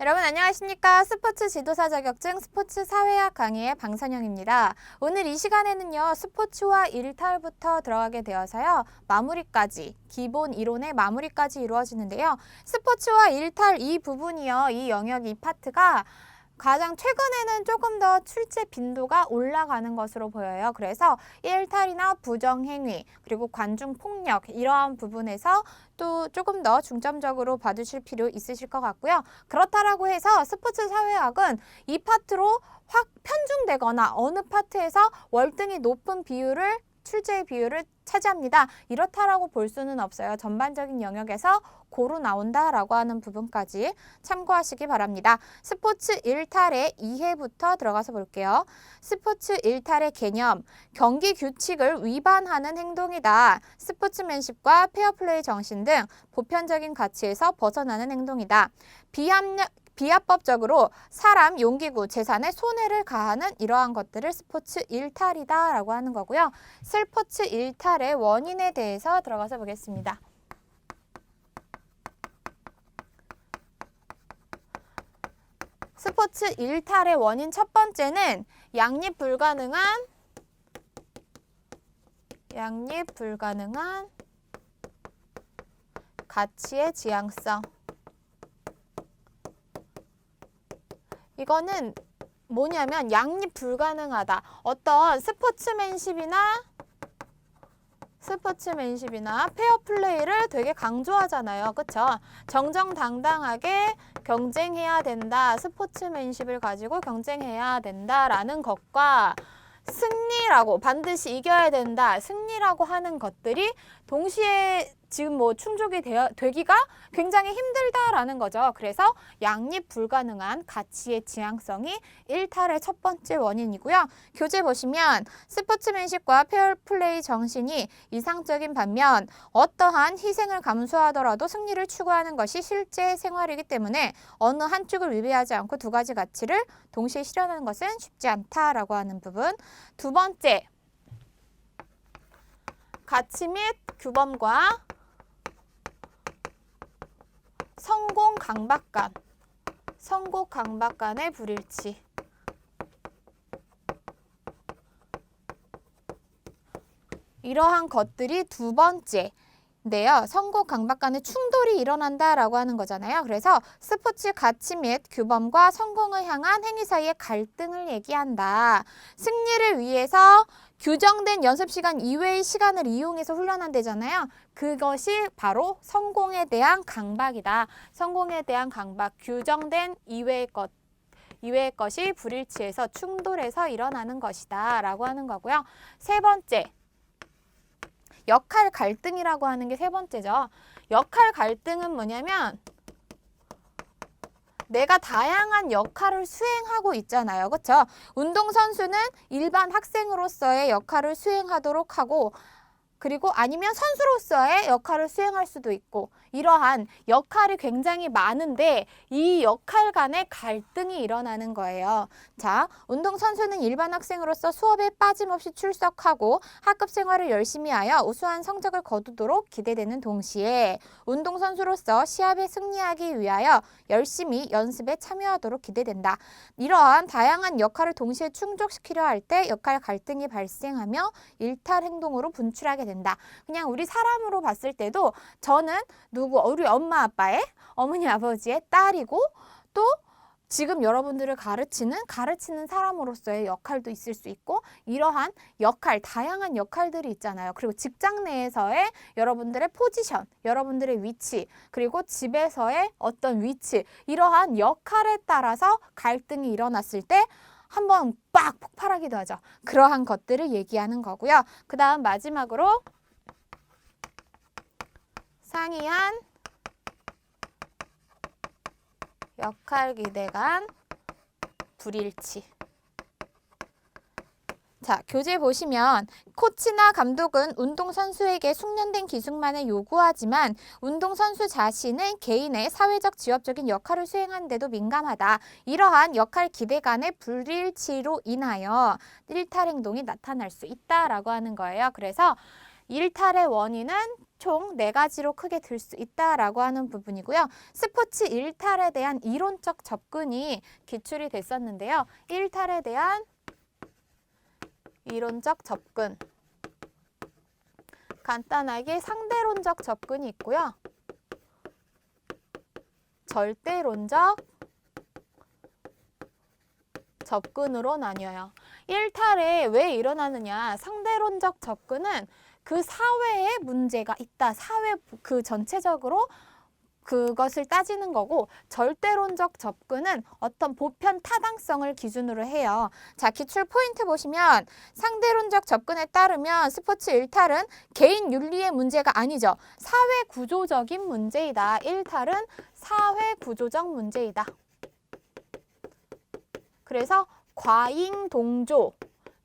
여러분 안녕하십니까? 스포츠 지도사 자격증 스포츠 사회학 강의의 방선영입니다. 오늘 이 시간에는요. 스포츠와 일탈부터 들어가게 되어서요. 마무리까지, 기본 이론의 마무리까지 이루어지는데요. 스포츠와 일탈 이 부분이요. 이 영역, 이 파트가 가장 최근에는 조금 더 출제 빈도가 올라가는 것으로 보여요. 그래서 일탈이나 부정행위, 그리고 관중폭력 이러한 부분에서 또 조금 더 중점적으로 봐주실 필요 있으실 것 같고요. 그렇다라고 해서 스포츠 사회학은 이 파트로 확 편중되거나 어느 파트에서 월등히 높은 비율을 출제의 비율을 차지합니다. 이렇다라고 볼 수는 없어요. 전반적인 영역에서 고루 나온다라고 하는 부분까지 참고하시기 바랍니다. 스포츠 일탈의 이해부터 들어가서 볼게요. 스포츠 일탈의 개념, 경기 규칙을 위반하는 행동이다. 스포츠맨십과 페어플레이 정신 등 보편적인 가치에서 벗어나는 행동이다. 비합법적으로 사람, 용기구, 재산에 손해를 가하는 이러한 것들을 스포츠 일탈이다 라고 하는 거고요. 스포츠 일탈의 원인에 대해서 들어가서 보겠습니다. 스포츠 일탈의 원인 첫 번째는 양립 불가능한 가치의 지향성. 이거는 뭐냐면 양립 불가능하다. 어떤 스포츠맨십이나 페어플레이를 되게 강조하잖아요. 그쵸? 정정당당하게 경쟁해야 된다. 스포츠맨십을 가지고 경쟁해야 된다라는 것과 승리라고 반드시 이겨야 된다. 승리라고 하는 것들이 동시에 지금 충족이 되기가 굉장히 힘들다라는 거죠. 그래서 양립 불가능한 가치의 지향성이 일탈의 첫 번째 원인이고요. 교재 보시면 스포츠맨십과 페어플레이 정신이 이상적인 반면 어떠한 희생을 감수하더라도 승리를 추구하는 것이 실제 생활이기 때문에 어느 한쪽을 위배하지 않고 두 가지 가치를 동시에 실현하는 것은 쉽지 않다라고 하는 부분. 두 번째, 가치 및 규범과 성공 강박 간의 불일치. 이러한 것들이 두 번째인데요. 성공 강박 간의 충돌이 일어난다라고 하는 거잖아요. 그래서 스포츠 가치 및 규범과 성공을 향한 행위 사이의 갈등을 얘기한다. 승리를 위해서 규정된 연습 시간 이외의 시간을 이용해서 훈련한대잖아요. 그것이 바로 성공에 대한 강박이다. 성공에 대한 강박, 규정된 이외의 것이 불일치해서 충돌해서 일어나는 것이다 라고 하는 거고요. 세 번째, 역할 갈등이라고 하는 게 세 번째죠. 역할 갈등은 뭐냐면 내가 다양한 역할을 수행하고 있잖아요. 그렇죠? 운동선수는 일반 학생으로서의 역할을 수행하도록 하고 그리고 아니면 선수로서의 역할을 수행할 수도 있고 이러한 역할이 굉장히 많은데 이 역할 간의 갈등이 일어나는 거예요. 자, 운동선수는 일반 학생으로서 수업에 빠짐없이 출석하고 학급 생활을 열심히 하여 우수한 성적을 거두도록 기대되는 동시에 운동선수로서 시합에 승리하기 위하여 열심히 연습에 참여하도록 기대된다. 이러한 다양한 역할을 동시에 충족시키려 할 때 역할 갈등이 발생하며 일탈 행동으로 분출하게 된다. 그냥 우리 사람으로 봤을 때도 저는 우리 엄마 아빠의 어머니 아버지의 딸이고 또 지금 여러분들을 가르치는 사람으로서의 역할도 있을 수 있고 이러한 다양한 역할들이 있잖아요. 그리고 직장 내에서의 여러분들의 포지션, 여러분들의 위치, 그리고 집에서의 어떤 위치, 이러한 역할에 따라서 갈등이 일어났을 때 한번 빡 폭발하기도 하죠. 그러한 것들을 얘기하는 거고요. 그 다음 마지막으로 상이한 역할 기대 간 불일치. 자, 교재 보시면 코치나 감독은 운동선수에게 숙련된 기술만을 요구하지만 운동선수 자신은 개인의 사회적 지역적인 역할을 수행하는 데도 민감하다. 이러한 역할 기대 간의 불일치로 인하여 일탈 행동이 나타날 수 있다라고 하는 거예요. 그래서 일탈의 원인은 총 4가지로 크게 들 수 있다라고 하는 부분이고요. 스포츠 일탈에 대한 이론적 접근이 기출이 됐었는데요. 일탈에 대한 이론적 접근. 간단하게 상대론적 접근이 있고요. 절대론적 접근으로 나뉘어요. 일탈에 왜 일어나느냐? 상대론적 접근은 그 사회에 문제가 있다. 사회 그 전체적으로 그것을 따지는 거고, 절대론적 접근은 어떤 보편 타당성을 기준으로 해요. 자, 기출 포인트 보시면 상대론적 접근에 따르면 스포츠 일탈은 개인 윤리의 문제가 아니죠. 사회 구조적인 문제이다. 일탈은 사회 구조적 문제이다. 그래서 과잉 동조,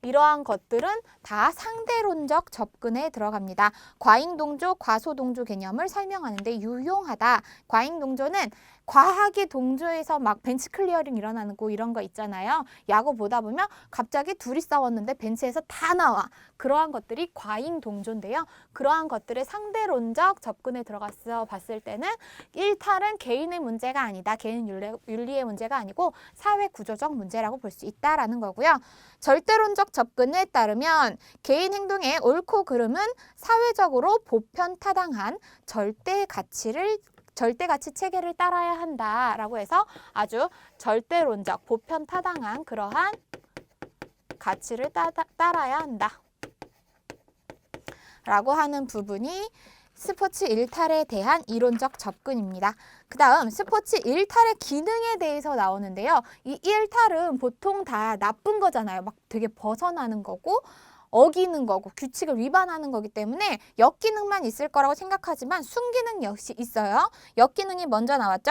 이러한 것들은 다 상대론적 접근에 들어갑니다. 과잉 동조, 과소 동조 개념을 설명하는데 유용하다. 과잉 동조는 과하게 동조해서 막 벤치 클리어링 일어나는 거 이런 거 있잖아요. 야구 보다 보면 갑자기 둘이 싸웠는데 벤치에서 다 나와. 그러한 것들이 과잉 동조인데요. 그러한 것들의 상대론적 접근에 들어가서 봤을 때는 일탈은 개인의 문제가 아니다. 개인 윤리의 문제가 아니고 사회 구조적 문제라고 볼 수 있다라는 거고요. 절대론적 접근에 따르면 개인 행동의 옳고 그름은 사회적으로 보편 타당한 절대 가치 체계를 따라야 한다라고 해서 아주 절대론적, 보편 타당한 그러한 가치를 따라야 한다 라고 하는 부분이 스포츠 일탈에 대한 이론적 접근입니다. 그 다음 스포츠 일탈의 기능에 대해서 나오는데요. 이 일탈은 보통 다 나쁜 거잖아요. 막 되게 벗어나는 거고 어기는 거고 규칙을 위반하는 거기 때문에 역기능만 있을 거라고 생각하지만 순기능 역시 있어요. 역기능이 먼저 나왔죠.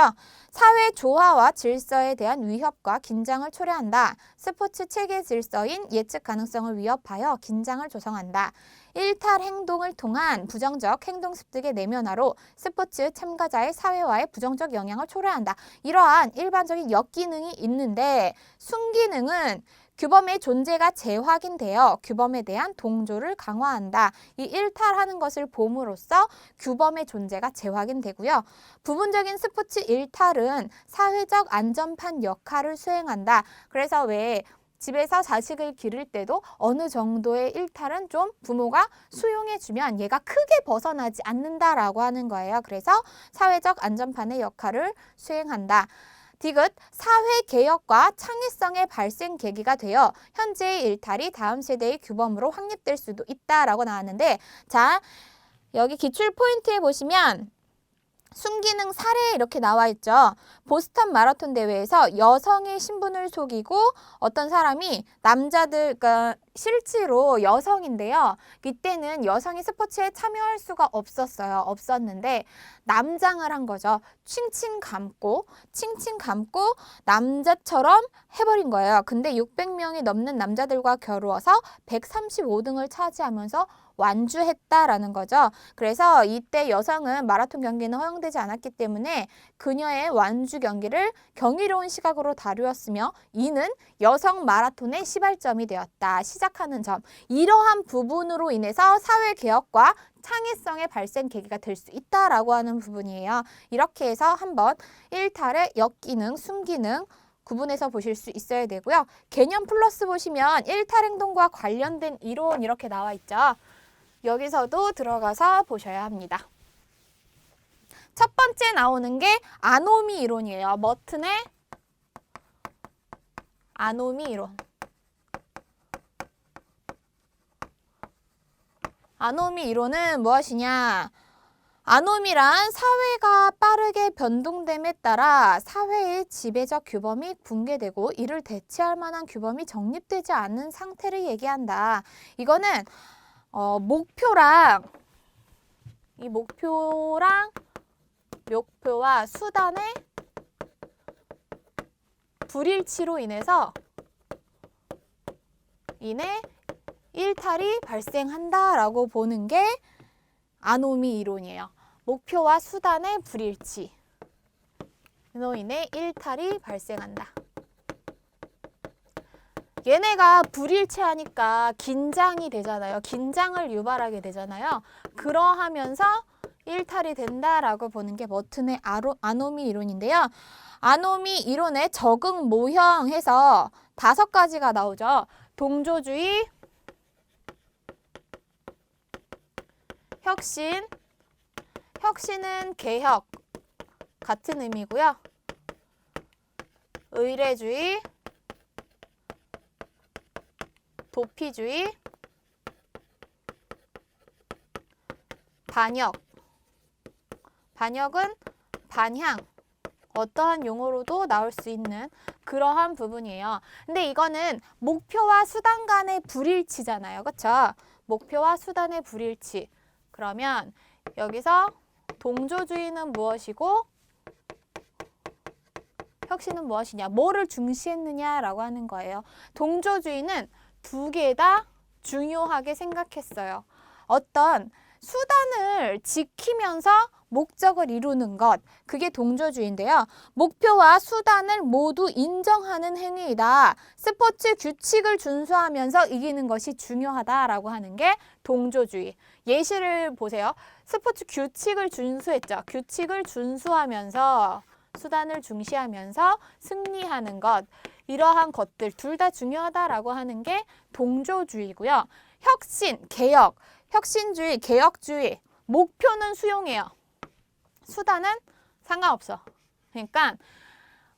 사회 조화와 질서에 대한 위협과 긴장을 초래한다. 스포츠 체계 질서인 예측 가능성을 위협하여 긴장을 조성한다. 일탈 행동을 통한 부정적 행동 습득의 내면화로 스포츠 참가자의 사회화에 부정적 영향을 초래한다. 이러한 일반적인 역기능이 있는데 순기능은 규범의 존재가 재확인되어 규범에 대한 동조를 강화한다. 이 일탈하는 것을 봄으로써 규범의 존재가 재확인되고요. 부분적인 스포츠 일탈은 사회적 안전판 역할을 수행한다. 그래서 왜 집에서 자식을 기를 때도 어느 정도의 일탈은 좀 부모가 수용해주면 얘가 크게 벗어나지 않는다라고 하는 거예요. 그래서 사회적 안전판의 역할을 수행한다. 디귿, 사회개혁과 창의성의 발생 계기가 되어 현재의 일탈이 다음 세대의 규범으로 확립될 수도 있다라고 나왔는데, 자, 여기 기출 포인트에 보시면 순기능 사례 이렇게 나와 있죠. 보스턴 마라톤 대회에서 여성의 신분을 속이고 어떤 사람이 남자들, 그러니까 실제로 여성인데요. 이때는 여성이 스포츠에 참여할 수가 없었는데 남장을 한 거죠. 칭칭 감고 남자처럼 해버린 거예요. 근데 600명이 넘는 남자들과 겨루어서 135등을 차지하면서 완주했다라는 거죠. 그래서 이때 여성은 마라톤 경기는 허용되지 않았기 때문에 그녀의 완주 경기를 경이로운 시각으로 다루었으며 이는 여성 마라톤의 시발점이 되었다. 시작하는 점. 이러한 부분으로 인해서 사회개혁과 창의성의 발생 계기가 될 수 있다라고 하는 부분이에요. 이렇게 해서 한번 일탈의 역기능, 순기능 구분해서 보실 수 있어야 되고요. 개념 플러스 보시면 일탈 행동과 관련된 이론 이렇게 나와 있죠. 여기서도 들어가서 보셔야 합니다. 첫 번째 나오는 게 아노미 이론이에요. 머튼의 아노미 이론. 아노미 이론은 무엇이냐? 아노미란 사회가 빠르게 변동됨에 따라 사회의 지배적 규범이 붕괴되고 이를 대체할 만한 규범이 정립되지 않는 상태를 얘기한다. 이거는 목표랑 목표와 수단의 불일치로 인해 일탈이 발생한다라고 보는 게 아노미 이론이에요. 목표와 수단의 불일치로 인해 일탈이 발생한다. 얘네가 불일치하니까 긴장이 되잖아요. 긴장을 유발하게 되잖아요. 그러하면서 일탈이 된다라고 보는 게 머튼의 아노미 이론인데요. 아노미 이론의 적응 모형해서 5가지가 나오죠. 동조주의, 혁신, 혁신은 개혁 같은 의미고요. 의례주의, 도피주의, 반역. 반역은 반향, 어떠한 용어로도 나올 수 있는 그러한 부분이에요. 근데 이거는 목표와 수단 간의 불일치잖아요. 그렇죠? 목표와 수단의 불일치. 그러면 여기서 동조주의는 무엇이고 혁신은 무엇이냐? 뭐를 중시했느냐라고 하는 거예요. 동조주의는 2개 다 중요하게 생각했어요. 어떤 수단을 지키면서 목적을 이루는 것, 그게 동조주의인데요. 목표와 수단을 모두 인정하는 행위이다. 스포츠 규칙을 준수하면서 이기는 것이 중요하다라고 하는 게 동조주의. 예시를 보세요. 스포츠 규칙을 준수했죠. 규칙을 준수하면서 수단을 중시하면서 승리하는 것, 이러한 것들 둘 다 중요하다라고 하는 게 동조주의고요. 혁신, 개혁, 혁신주의, 개혁주의, 목표는 수용해요. 수단은 상관없어. 그러니까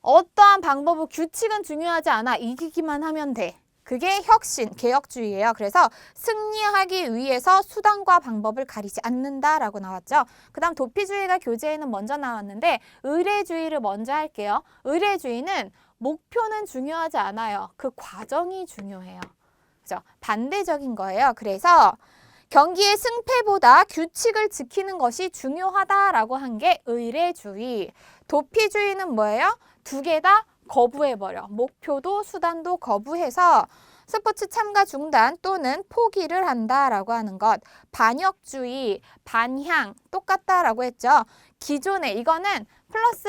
어떠한 방법을 규칙은 중요하지 않아. 이기기만 하면 돼. 그게 혁신, 개혁주의예요. 그래서 승리하기 위해서 수단과 방법을 가리지 않는다라고 나왔죠. 그 다음 도피주의가 교재에는 먼저 나왔는데 의례주의를 먼저 할게요. 의례주의는 목표는 중요하지 않아요. 그 과정이 중요해요. 그죠? 반대적인 거예요. 그래서 경기의 승패보다 규칙을 지키는 것이 중요하다라고 한 게 의례주의. 도피주의는 뭐예요? 2개 다 거부해버려. 목표도 수단도 거부해서 스포츠 참가 중단 또는 포기를 한다라고 하는 것. 반역주의, 반향 똑같다라고 했죠. 기존의 이거는 플러스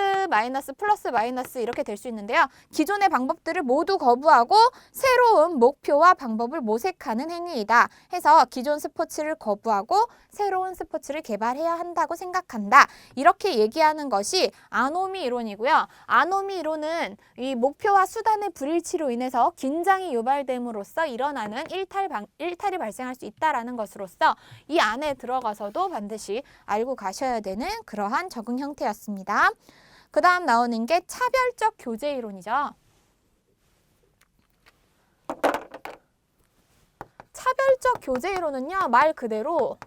마이너스 이렇게 될 수 있는데요. 기존의 방법들을 모두 거부하고 새로운 목표와 방법을 모색하는 행위이다. 해서 기존 스포츠를 거부하고 새로운 스포츠를 개발해야 한다고 생각한다. 이렇게 얘기하는 것이 아노미 이론이고요. 아노미 이론은 이 목표와 수단의 불일치로 인해서 긴장이 유발됨으로써 일어나는 일탈이 발생할 수 있다는 것으로서 이 안에 들어가서도 반드시 알고 가셔야 되는 그러한 적응 형태였습니다. 그 다음 나오는 게 차별적 교제 이론이죠. 차별적 교제 이론은요, 말 그대로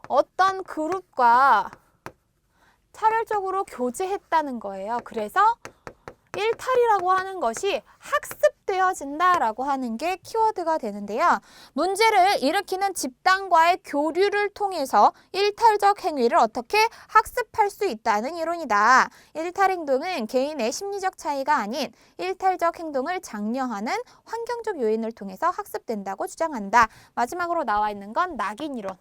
어떤 그룹과 차별적으로 교제했다는 거예요. 그래서 일탈이라고 하는 것이 학습되어진다라고 하는 게 키워드가 되는데요. 문제를 일으키는 집단과의 교류를 통해서 일탈적 행위를 어떻게 학습할 수 있다는 이론이다. 일탈 행동은 개인의 심리적 차이가 아닌 일탈적 행동을 장려하는 환경적 요인을 통해서 학습된다고 주장한다. 마지막으로 나와 있는 건 낙인 이론.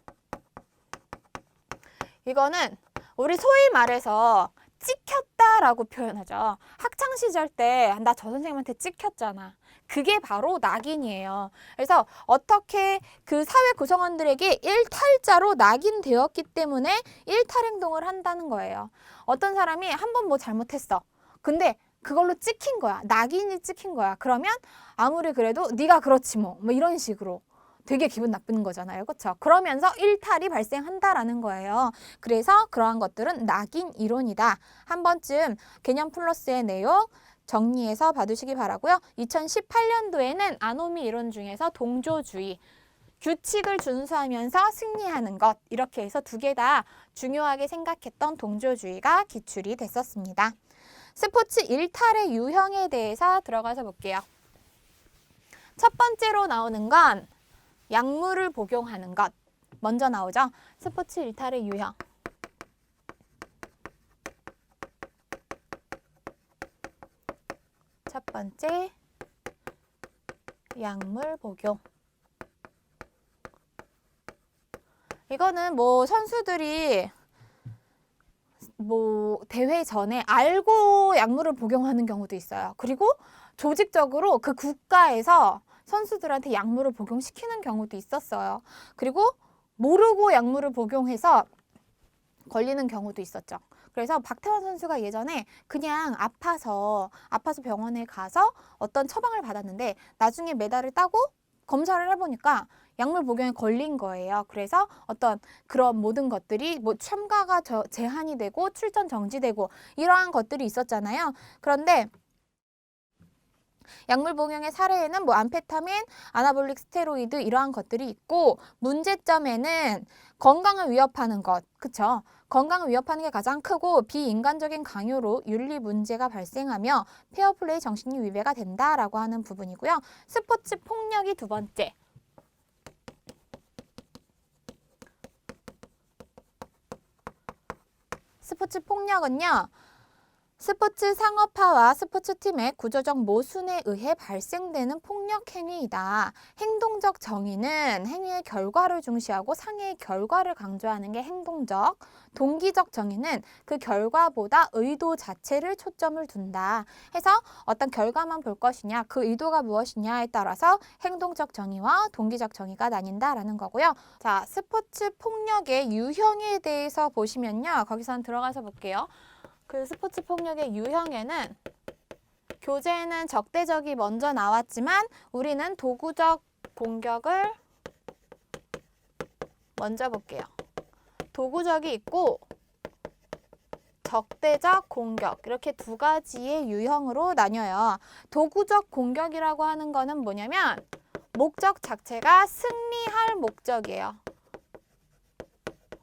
이거는 우리 소위 말해서 찍혔다라고 표현하죠. 학창시절 때 나 저 선생님한테 찍혔잖아. 그게 바로 낙인이에요. 그래서 어떻게 그 사회 구성원들에게 일탈자로 낙인되었기 때문에 일탈 행동을 한다는 거예요. 어떤 사람이 한 번 뭐 잘못했어. 근데 그걸로 찍힌 거야. 낙인이 찍힌 거야. 그러면 아무리 그래도 네가 그렇지 뭐 이런 식으로. 되게 기분 나쁜 거잖아요. 그렇죠? 그러면서 일탈이 발생한다라는 거예요. 그래서 그러한 것들은 낙인 이론이다. 한 번쯤 개념 플러스의 내용 정리해서 봐두시기 바라고요. 2018년도에는 아노미 이론 중에서 동조주의, 규칙을 준수하면서 승리하는 것 이렇게 해서 2개 다 중요하게 생각했던 동조주의가 기출이 됐었습니다. 스포츠 일탈의 유형에 대해서 들어가서 볼게요. 첫 번째로 나오는 건 약물을 복용하는 것. 먼저 나오죠. 스포츠 일탈의 유형. 첫 번째, 약물 복용. 이거는 뭐 선수들이 뭐 대회 전에 알고 약물을 복용하는 경우도 있어요. 그리고 조직적으로 그 국가에서 선수들한테 약물을 복용시키는 경우도 있었어요. 그리고 모르고 약물을 복용해서 걸리는 경우도 있었죠. 그래서 박태환 선수가 예전에 그냥 아파서 병원에 가서 어떤 처방을 받았는데 나중에 메달을 따고 검사를 해보니까 약물 복용에 걸린 거예요. 그래서 어떤 그런 모든 것들이 뭐 참가가 제한이 되고 출전 정지되고 이러한 것들이 있었잖아요. 그런데 약물 복용의 사례에는 뭐 암페타민, 아나볼릭 스테로이드 이러한 것들이 있고 문제점에는 건강을 위협하는 것, 그쵸? 건강을 위협하는 게 가장 크고 비인간적인 강요로 윤리 문제가 발생하며 페어플레이 정신이 위배가 된다라고 하는 부분이고요. 스포츠 폭력이 두 번째. 스포츠 폭력은요. 스포츠 상업화와 스포츠팀의 구조적 모순에 의해 발생되는 폭력 행위이다. 행동적 정의는 행위의 결과를 중시하고 상해의 결과를 강조하는 게 행동적, 동기적 정의는 그 결과보다 의도 자체를 초점을 둔다. 해서 어떤 결과만 볼 것이냐, 그 의도가 무엇이냐에 따라서 행동적 정의와 동기적 정의가 나뉜다라는 거고요. 자, 스포츠 폭력의 유형에 대해서 보시면요. 거기선 들어가서 볼게요. 그 스포츠 폭력의 유형에는 교재에는 적대적이 먼저 나왔지만 우리는 도구적 공격을 먼저 볼게요. 도구적이 있고 적대적 공격 이렇게 두 가지의 유형으로 나뉘어요. 도구적 공격이라고 하는 거는 뭐냐면 목적 자체가 승리할 목적이에요.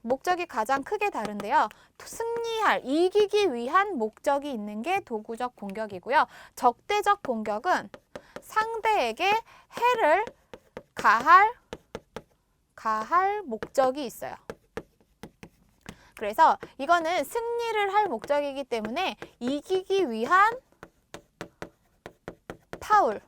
목적이 가장 크게 다른데요. 승리할, 이기기 위한 목적이 있는 게 도구적 공격이고요. 적대적 공격은 상대에게 해를 가할 목적이 있어요. 그래서 이거는 승리를 할 목적이기 때문에 이기기 위한 파울.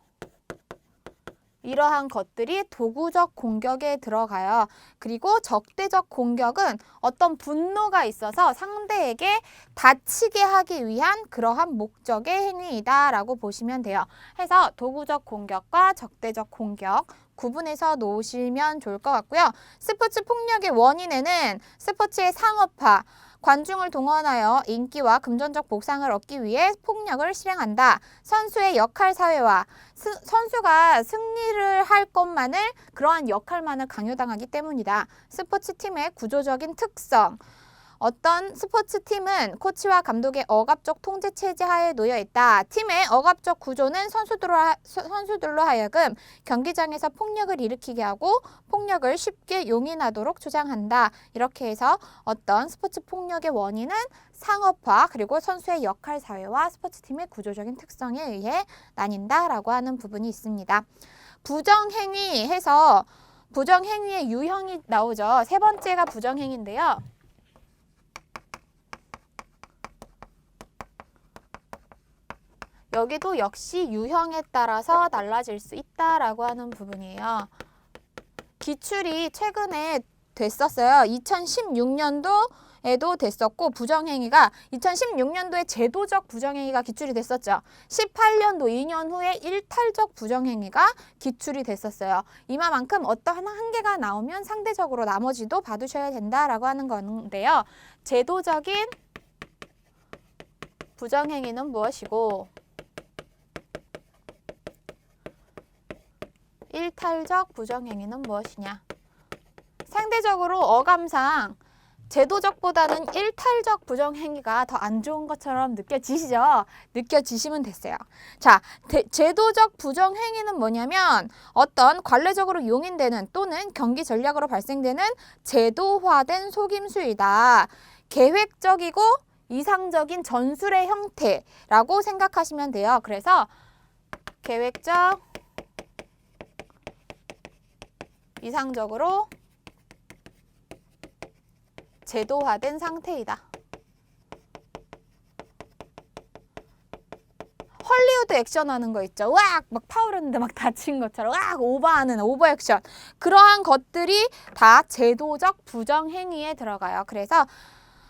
이러한 것들이 도구적 공격에 들어가요. 그리고 적대적 공격은 어떤 분노가 있어서 상대에게 다치게 하기 위한 그러한 목적의 행위이다라고 보시면 돼요. 해서 도구적 공격과 적대적 공격 구분해서 놓으시면 좋을 것 같고요. 스포츠 폭력의 원인에는 스포츠의 상업화, 관중을 동원하여 인기와 금전적 보상을 얻기 위해 폭력을 실행한다. 선수의 역할 사회화, 선수가 승리를 할 것만을 그러한 역할만을 강요당하기 때문이다. 스포츠팀의 구조적인 특성, 어떤 스포츠팀은 코치와 감독의 억압적 통제 체제 하에 놓여 있다. 팀의 억압적 구조는 선수들로 하여금 경기장에서 폭력을 일으키게 하고 폭력을 쉽게 용인하도록 조장한다. 이렇게 해서 어떤 스포츠 폭력의 원인은 상업화 그리고 선수의 역할 사회와 스포츠팀의 구조적인 특성에 의해 나뉜다라고 하는 부분이 있습니다. 부정행위 해서 부정행위의 유형이 나오죠. 세 번째가 부정행위인데요. 여기도 역시 유형에 따라서 달라질 수 있다라고 하는 부분이에요. 기출이 최근에 됐었어요. 2016년도에도 됐었고 부정행위가 2016년도에 제도적 부정행위가 기출이 됐었죠. 18년도 2년 후에 일탈적 부정행위가 기출이 됐었어요. 이만큼 어떠한 한계가 나오면 상대적으로 나머지도 봐두셔야 된다라고 하는 건데요. 제도적인 부정행위는 무엇이고 일탈적 부정행위는 무엇이냐? 상대적으로 어감상 제도적보다는 일탈적 부정행위가 더 안 좋은 것처럼 느껴지시죠? 느껴지시면 됐어요. 자, 제도적 부정행위는 뭐냐면 어떤 관례적으로 용인되는 또는 경기 전략으로 발생되는 제도화된 속임수이다. 계획적이고 이상적인 전술의 형태라고 생각하시면 돼요. 그래서 계획적 이상적으로 제도화된 상태이다. 헐리우드 액션 하는 거 있죠. 으악! 막 파울했는데 막 다친 것처럼 으악! 오버하는 오버 액션. 그러한 것들이 다 제도적 부정행위에 들어가요. 그래서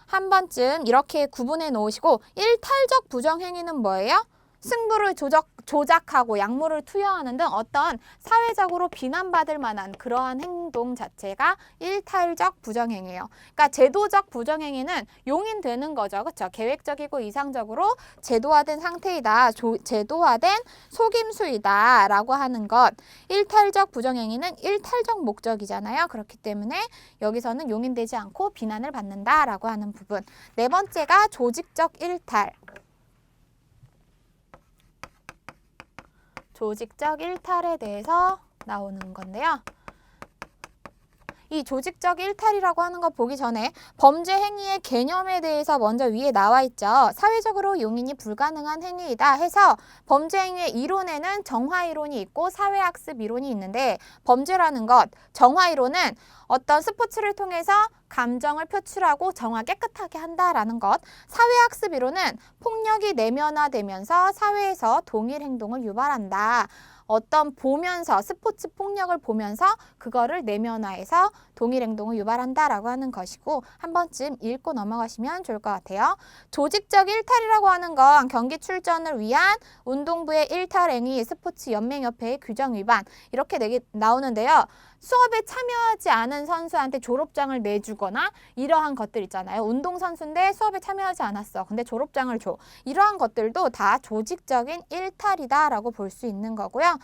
한 번쯤 이렇게 구분해 놓으시고 일탈적 부정행위는 뭐예요? 승부를 조작하고 약물을 투여하는 등 어떤 사회적으로 비난받을 만한 그러한 행동 자체가 일탈적 부정행위예요. 그러니까 제도적 부정행위는 용인되는 거죠. 그렇죠? 계획적이고 이상적으로 제도화된 상태이다. 제도화된 속임수이다 라고 하는 것. 일탈적 부정행위는 일탈적 목적이잖아요. 그렇기 때문에 여기서는 용인되지 않고 비난을 받는다 라고 하는 부분. 네 번째가 조직적 일탈. 조직적 일탈에 대해서 나오는 건데요. 이 조직적 일탈이라고 하는 거 보기 전에 범죄 행위의 개념에 대해서 먼저 위에 나와 있죠. 사회적으로 용인이 불가능한 행위이다 해서 범죄 행위의 이론에는 정화 이론이 있고 사회학습 이론이 있는데 범죄라는 것, 정화 이론은 어떤 스포츠를 통해서 감정을 표출하고 정화 깨끗하게 한다라는 것, 사회학습 이론은 폭력이 내면화되면서 사회에서 동일 행동을 유발한다. 어떤 보면서 스포츠 폭력을 보면서 그거를 내면화해서 동일 행동을 유발한다라고 하는 것이고 한 번쯤 읽고 넘어가시면 좋을 것 같아요. 조직적 일탈이라고 하는 건 경기 출전을 위한 운동부의 일탈 행위, 스포츠 연맹협회의 규정 위반 이렇게 나오는데요. 수업에 참여하지 않은 선수한테 졸업장을 내주거나 이러한 것들 있잖아요. 운동선수인데 수업에 참여하지 않았어. 근데 졸업장을 줘. 이러한 것들도 다 조직적인 일탈이다라고 볼 수 있는 거고요.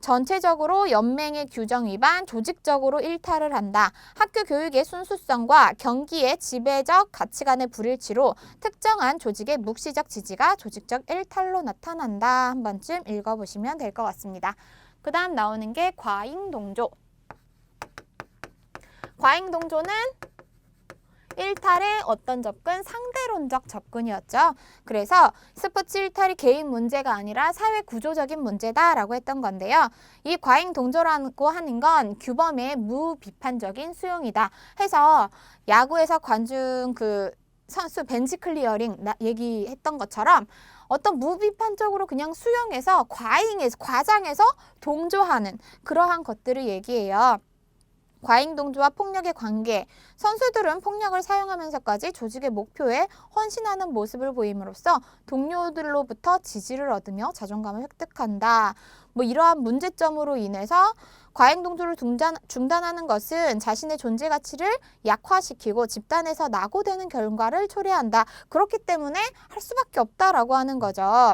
전체적으로 연맹의 규정 위반, 조직적으로 일탈을 한다. 학교 교육의 순수성과 경기의 지배적 가치관의 불일치로 특정한 조직의 묵시적 지지가 조직적 일탈로 나타난다. 한 번쯤 읽어보시면 될 것 같습니다. 그 다음 나오는 게 과잉동조. 과잉동조는 일탈의 어떤 접근? 상대론적 접근이었죠. 그래서 스포츠 일탈이 개인 문제가 아니라 사회 구조적인 문제다라고 했던 건데요. 이 과잉동조라고 하는 건 규범의 무비판적인 수용이다 해서 야구에서 관중 선수 벤치 클리어링 얘기했던 것처럼 어떤 무비판적으로 그냥 수용해서 과장해서 동조하는 그러한 것들을 얘기해요. 과잉동조와 폭력의 관계, 선수들은 폭력을 사용하면서까지 조직의 목표에 헌신하는 모습을 보임으로써 동료들로부터 지지를 얻으며 자존감을 획득한다. 이러한 문제점으로 인해서 과잉동조를 중단하는 것은 자신의 존재 가치를 약화시키고 집단에서 낙오되는 결과를 초래한다. 그렇기 때문에 할 수밖에 없다라고 하는 거죠.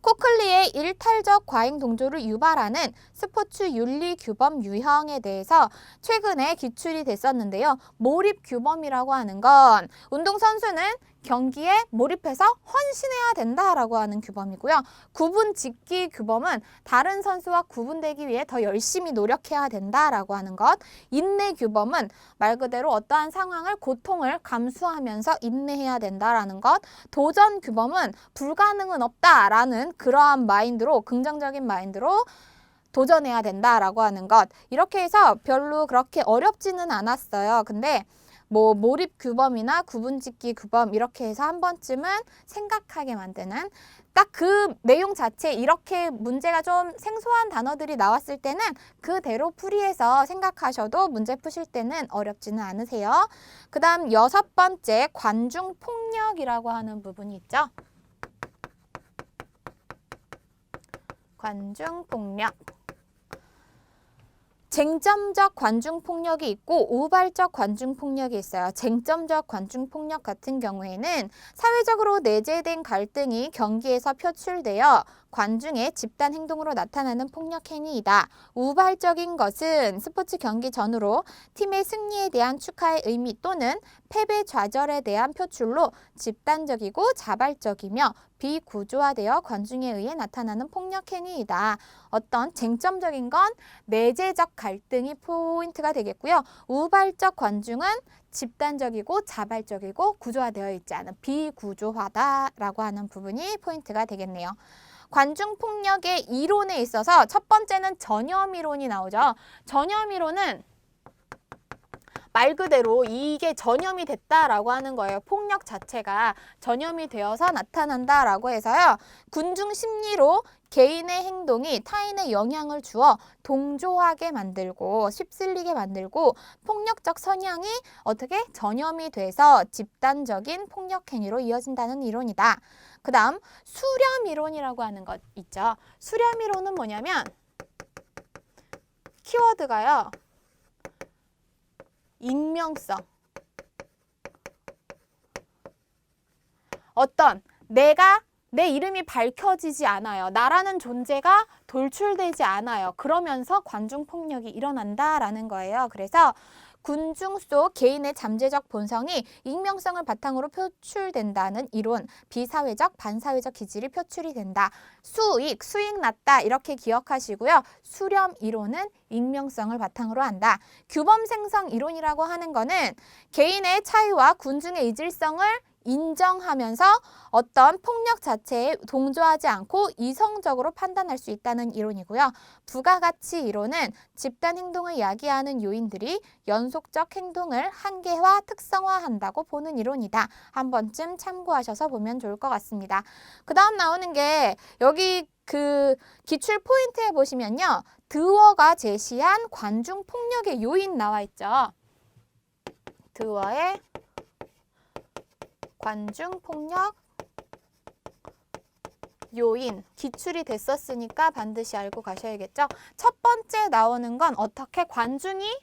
코클리의 일탈적 과잉동조를 유발하는 스포츠 윤리 규범 유형에 대해서 최근에 기출이 됐었는데요. 몰입 규범이라고 하는 건 운동선수는 경기에 몰입해서 헌신해야 된다라고 하는 규범이고요. 구분 짓기 규범은 다른 선수와 구분되기 위해 더 열심히 노력해야 된다라고 하는 것. 인내 규범은 말 그대로 어떠한 상황을 고통을 감수하면서 인내해야 된다라는 것. 도전 규범은 불가능은 없다라는 그러한 마인드로 긍정적인 마인드로 도전해야 된다라고 하는 것. 이렇게 해서 별로 그렇게 어렵지는 않았어요. 근데 몰입 규범이나 구분짓기 규범 이렇게 해서 한 번쯤은 생각하게 만드는 딱 그 내용 자체 이렇게 문제가 좀 생소한 단어들이 나왔을 때는 그대로 풀이해서 생각하셔도 문제 푸실 때는 어렵지는 않으세요. 그 다음 6번째 관중폭력이라고 하는 부분이 있죠. 관중폭력. 쟁점적 관중폭력이 있고 우발적 관중폭력이 있어요. 쟁점적 관중폭력 같은 경우에는 사회적으로 내재된 갈등이 경기에서 표출되어 관중의 집단 행동으로 나타나는 폭력 행위이다. 우발적인 것은 스포츠 경기 전후로 팀의 승리에 대한 축하의 의미 또는 패배 좌절에 대한 표출로 집단적이고 자발적이며 비구조화되어 관중에 의해 나타나는 폭력 행위이다. 어떤 쟁점적인 건 내재적 갈등이 포인트가 되겠고요. 우발적 관중은 집단적이고 자발적이고 구조화되어 있지 않은 비구조화다라고 하는 부분이 포인트가 되겠네요. 관중폭력의 이론에 있어서 첫 번째는 전염이론이 나오죠. 전염이론은 말 그대로 이게 전염이 됐다라고 하는 거예요. 폭력 자체가 전염이 되어서 나타난다라고 해서요. 군중 심리로 개인의 행동이 타인의 영향을 주어 동조하게 만들고 휩쓸리게 만들고 폭력적 성향이 어떻게 전염이 돼서 집단적인 폭력 행위로 이어진다는 이론이다. 그 다음 수렴 이론이라고 하는 것 있죠. 수렴 이론은 뭐냐면 키워드가요. 익명성. 어떤 내 이름이 밝혀지지 않아요. 나라는 존재가 돌출되지 않아요. 그러면서 관중폭력이 일어난다라는 거예요. 그래서 군중 속 개인의 잠재적 본성이 익명성을 바탕으로 표출된다는 이론, 비사회적, 반사회적 기질이 표출이 된다. 수익 났다 이렇게 기억하시고요. 수렴 이론은 익명성을 바탕으로 한다. 규범 생성 이론이라고 하는 거는 개인의 차이와 군중의 이질성을 인정하면서 어떤 폭력 자체에 동조하지 않고 이성적으로 판단할 수 있다는 이론이고요. 부가가치 이론은 집단 행동을 야기하는 요인들이 연속적 행동을 한계화, 특성화한다고 보는 이론이다. 한 번쯤 참고하셔서 보면 좋을 것 같습니다. 그 다음 나오는 게 여기 그 기출 포인트에 보시면요. 드워가 제시한 관중 폭력의 요인 나와 있죠. 드워의 관중폭력 요인 기출이 됐었으니까 반드시 알고 가셔야겠죠. 첫 번째 나오는 건 어떻게 관중이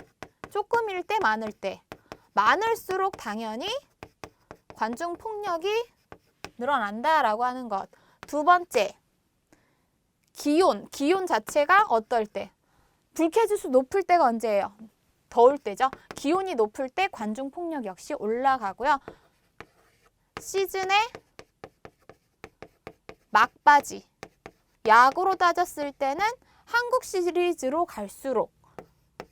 조금일 때 많을 때 많을수록 당연히 관중폭력이 늘어난다라고 하는 것. 두 번째 기온 자체가 어떨 때 불쾌지수 높을 때가 언제예요? 더울 때죠. 기온이 높을 때 관중폭력 역시 올라가고요. 시즌의 막바지, 야구로 따졌을 때는 한국 시리즈로 갈수록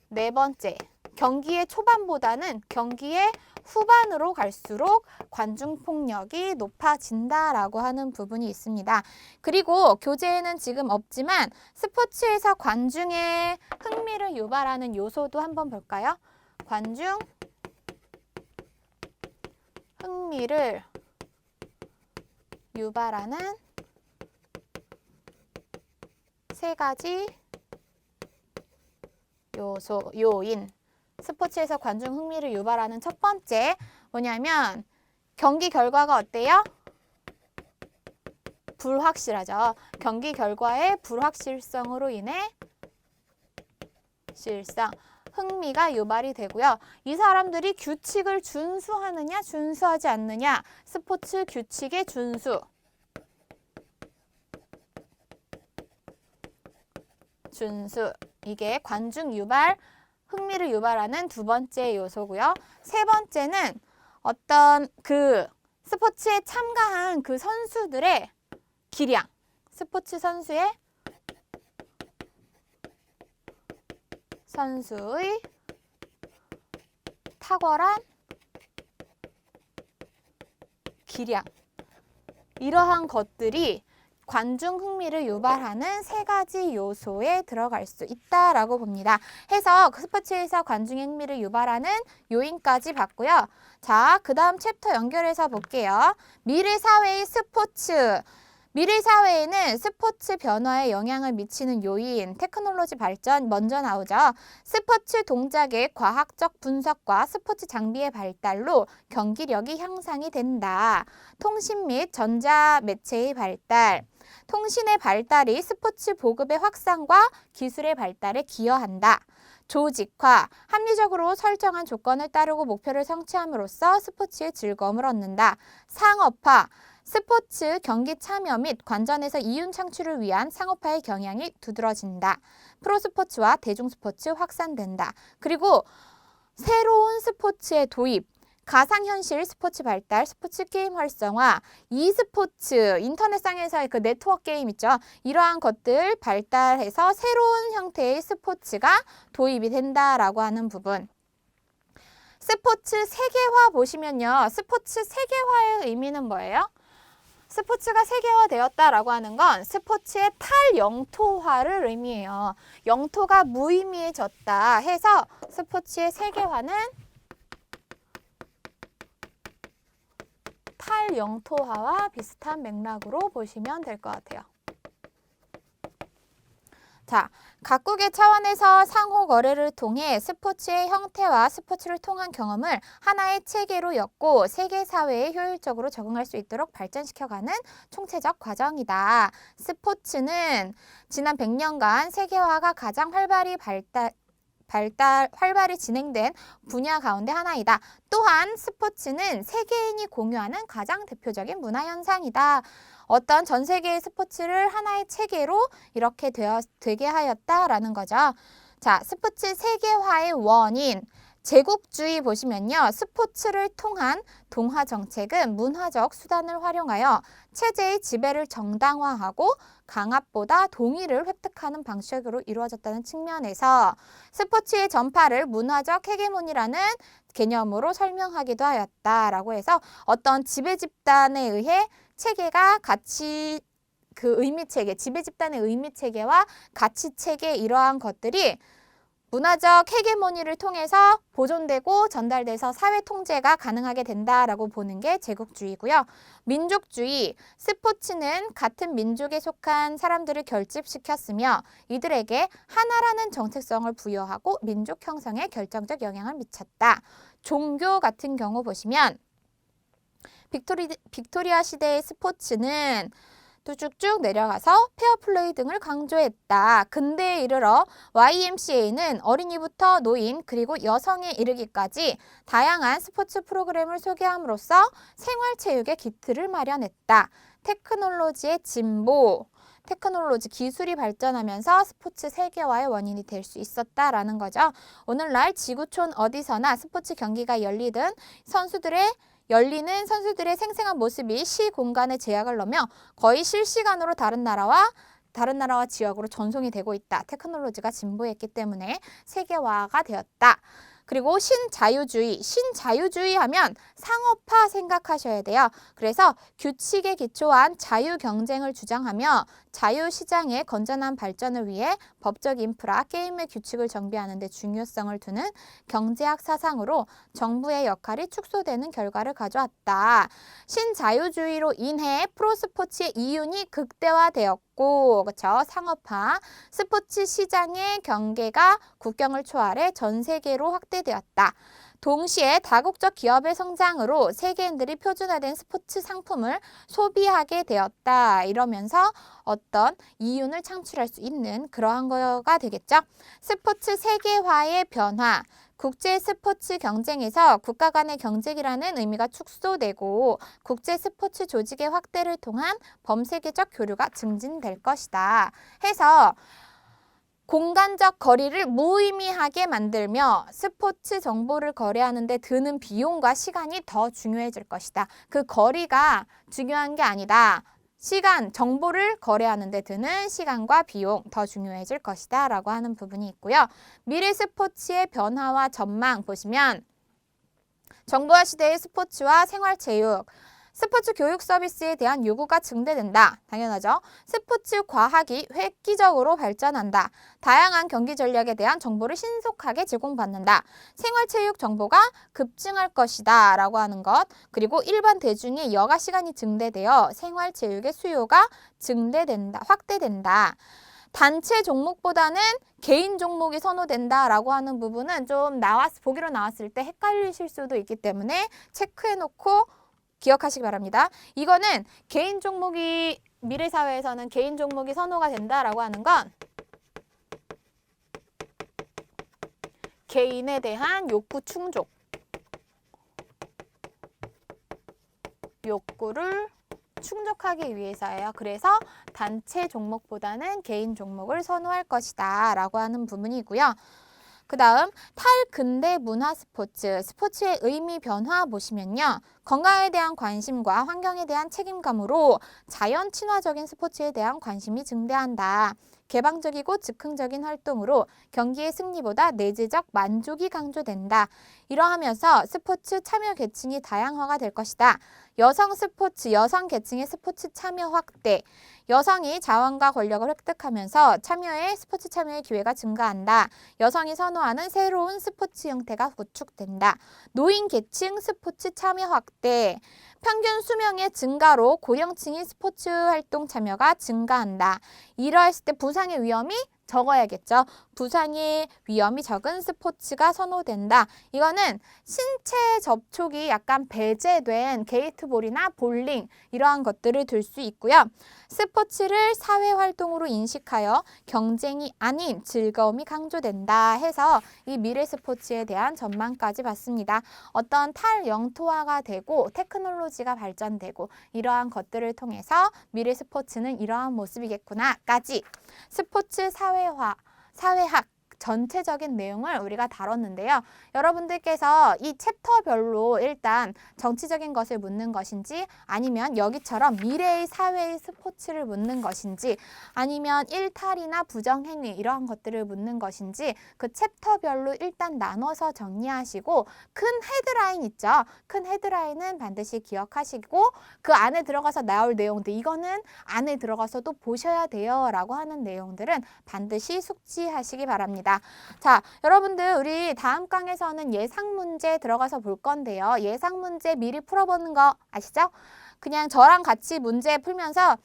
네 번째, 경기의 초반보다는 경기의 후반으로 갈수록 관중폭력이 높아진다라고 하는 부분이 있습니다. 그리고 교재에는 지금 없지만 스포츠에서 관중의 흥미를 유발하는 요소도 한번 볼까요? 관중 흥미를 유발하는 세 가지 요인. 스포츠에서 관중 흥미를 유발하는 첫 번째 뭐냐면 경기 결과가 어때요? 불확실하죠. 경기 결과의 불확실성으로 인해 흥미가 유발이 되고요. 이 사람들이 규칙을 준수하느냐 준수하지 않느냐. 스포츠 규칙의 준수. 이게 관중 유발, 흥미를 유발하는 두 번째 요소고요. 세 번째는 어떤 그 스포츠에 참가한 그 선수들의 기량. 스포츠 선수의 탁월한 기량. 이러한 것들이 관중 흥미를 유발하는 세 가지 요소에 들어갈 수 있다라고 봅니다. 해서 스포츠에서 관중의 흥미를 유발하는 요인까지 봤고요. 자, 그 다음 챕터 연결해서 볼게요. 미래 사회의 스포츠. 미래 사회에는 스포츠 변화에 영향을 미치는 요인, 테크놀로지 발전 먼저 나오죠. 스포츠 동작의 과학적 분석과 스포츠 장비의 발달로 경기력이 향상이 된다. 통신 및 전자 매체의 발달. 통신의 발달이 스포츠 보급의 확산과 기술의 발달에 기여한다. 조직화, 합리적으로 설정한 조건을 따르고 목표를 성취함으로써 스포츠의 즐거움을 얻는다. 상업화, 스포츠 경기 참여 및 관전에서 이윤 창출을 위한 상업화의 경향이 두드러진다. 프로스포츠와 대중스포츠 확산된다. 그리고 새로운 스포츠의 도입, 가상현실 스포츠 발달, 스포츠 게임 활성화, e스포츠, 인터넷상에서의 그 네트워크 게임 있죠. 이러한 것들 발달해서 새로운 형태의 스포츠가 도입이 된다라고 하는 부분. 스포츠 세계화 보시면요. 스포츠 세계화의 의미는 뭐예요? 스포츠가 세계화되었다라고 하는 건 스포츠의 탈영토화를 의미해요. 영토가 무의미해졌다 해서 스포츠의 세계화는 탈영토화와 비슷한 맥락으로 보시면 될 것 같아요. 자, 각국의 차원에서 상호 거래를 통해 스포츠의 형태와 스포츠를 통한 경험을 하나의 체계로 엮고 세계 사회에 효율적으로 적응할 수 있도록 발전시켜가는 총체적 과정이다. 스포츠는 지난 100년간 세계화가 가장 활발히 진행된 분야 가운데 하나이다. 또한 스포츠는 세계인이 공유하는 가장 대표적인 문화 현상이다. 어떤 전 세계의 스포츠를 하나의 체계로 이렇게 되게 하였다라는 거죠. 자, 스포츠 세계화의 원인. 제국주의 보시면요. 스포츠를 통한 동화 정책은 문화적 수단을 활용하여 체제의 지배를 정당화하고 강압보다 동의를 획득하는 방식으로 이루어졌다는 측면에서 스포츠의 전파를 문화적 헤게모니라는 개념으로 설명하기도 하였다라고 해서 어떤 지배 집단에 의해 체계가 가치 그 의미 체계, 지배 집단의 의미 체계와 가치 체계 이러한 것들이 문화적 헤게모니를 통해서 보존되고 전달돼서 사회 통제가 가능하게 된다라고 보는 게 제국주의고요. 민족주의, 스포츠는 같은 민족에 속한 사람들을 결집시켰으며 이들에게 하나라는 정체성을 부여하고 민족 형성에 결정적 영향을 미쳤다. 종교 같은 경우 보시면 빅토리아 시대의 스포츠는 또 쭉쭉 내려가서 페어플레이 등을 강조했다. 근대에 이르러 YMCA는 어린이부터 노인 그리고 여성에 이르기까지 다양한 스포츠 프로그램을 소개함으로써 생활체육의 기틀을 마련했다. 테크놀로지의 진보, 테크놀로지 기술이 발전하면서 스포츠 세계화의 원인이 될 수 있었다라는 거죠. 오늘날 지구촌 어디서나 스포츠 경기가 열리는 선수들의 생생한 모습이 시 공간의 제약을 넘어 거의 실시간으로 다른 나라와 지역으로 전송이 되고 있다. 테크놀로지가 진보했기 때문에 세계화가 되었다. 그리고 신자유주의 하면 상업화 생각하셔야 돼요. 그래서 규칙에 기초한 자유 경쟁을 주장하며 자유시장의 건전한 발전을 위해 법적 인프라, 게임의 규칙을 정비하는 데 중요성을 두는 경제학 사상으로 정부의 역할이 축소되는 결과를 가져왔다. 신자유주의로 인해 프로스포츠의 이윤이 극대화되었고, 그렇죠? 상업화, 스포츠 시장의 경계가 국경을 초월해 전 세계로 확대되었다. 동시에 다국적 기업의 성장으로 세계인들이 표준화된 스포츠 상품을 소비하게 되었다. 이러면서 어떤 이윤을 창출할 수 있는 그러한 거가 되겠죠. 스포츠 세계화의 변화. 국제 스포츠 경쟁에서 국가 간의 경쟁이라는 의미가 축소되고 국제 스포츠 조직의 확대를 통한 범세계적 교류가 증진될 것이다. 해서 공간적 거리를 무의미하게 만들며 스포츠 정보를 거래하는 데 드는 비용과 시간이 더 중요해질 것이다. 그 거리가 중요한 게 아니다. 정보를 거래하는 데 드는 시간과 비용 더 중요해질 것이다 라고 하는 부분이 있고요. 미래 스포츠의 변화와 전망 보시면 정보화 시대의 스포츠와 생활체육, 스포츠 교육 서비스에 대한 요구가 증대된다. 당연하죠. 스포츠 과학이 획기적으로 발전한다. 다양한 경기 전략에 대한 정보를 신속하게 제공받는다. 생활체육 정보가 급증할 것이다. 라고 하는 것. 그리고 일반 대중의 여가 시간이 증대되어 생활체육의 수요가 확대된다. 단체 종목보다는 개인 종목이 선호된다라고 하는 부분은 좀 보기로 나왔을 때 헷갈리실 수도 있기 때문에 체크해놓고 기억하시기 바랍니다. 이거는 개인 종목이 미래 사회에서는 개인 종목이 선호가 된다라고 하는 건 개인에 대한 욕구 충족. 욕구를 충족하기 위해서예요. 그래서 단체 종목보다는 개인 종목을 선호할 것이다 라고 하는 부분이고요. 그 다음 탈근대 문화 스포츠의 의미 변화 보시면요. 건강에 대한 관심과 환경에 대한 책임감으로 자연 친화적인 스포츠에 대한 관심이 증대한다. 개방적이고 즉흥적인 활동으로 경기의 승리보다 내재적 만족이 강조된다. 이러하면서 스포츠 참여 계층이 다양화가 될 것이다. 여성 계층의 스포츠 참여 확대. 여성이 자원과 권력을 획득하면서 스포츠 참여의 기회가 증가한다. 여성이 선호하는 새로운 스포츠 형태가 구축된다. 노인 계층 스포츠 참여 확대. 때 평균 수명의 증가로 고령층이 스포츠 활동 참여가 증가한다. 이러했을 때 부상의 위험이 적어야겠죠. 부상의 위험이 적은 스포츠가 선호된다. 이거는 신체 접촉이 약간 배제된 게이트볼이나 볼링 이러한 것들을 들 수 있고요. 스포츠를 사회활동으로 인식하여 경쟁이 아닌 즐거움이 강조된다 해서 이 미래 스포츠에 대한 전망까지 봤습니다. 어떤 탈영토화가 되고 테크놀로지가 발전되고 이러한 것들을 통해서 미래 스포츠는 이러한 모습이겠구나까지 스포츠 사회학 전체적인 내용을 우리가 다뤘는데요. 여러분들께서 이 챕터별로 일단 정치적인 것을 묻는 것인지 아니면 여기처럼 미래의 사회의 스포츠를 묻는 것인지 아니면 일탈이나 부정행위 이러한 것들을 묻는 것인지 그 챕터별로 일단 나눠서 정리하시고 큰 헤드라인 있죠. 큰 헤드라인은 반드시 기억하시고 그 안에 들어가서 나올 내용들 이거는 안에 들어가서도 보셔야 돼요 라고 하는 내용들은 반드시 숙지하시기 바랍니다. 자, 여러분들 우리 다음 강에서는 예상 문제 들어가서 볼 건데요. 예상 문제 미리 풀어보는 거 아시죠? 그냥 저랑 같이 문제 풀면서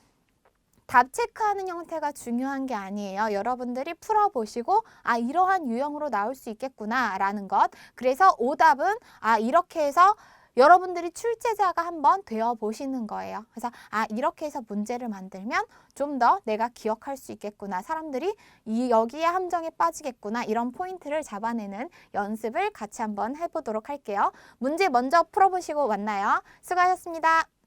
답 체크하는 형태가 중요한 게 아니에요. 여러분들이 풀어보시고 아 이러한 유형으로 나올 수 있겠구나 라는 것. 그래서 오답은 아 이렇게 해서 여러분들이 출제자가 한번 되어보시는 거예요. 그래서 아 이렇게 해서 문제를 만들면 좀 더 내가 기억할 수 있겠구나. 사람들이 여기에 함정에 빠지겠구나. 이런 포인트를 잡아내는 연습을 같이 한번 해보도록 할게요. 문제 먼저 풀어보시고 왔나요? 수고하셨습니다.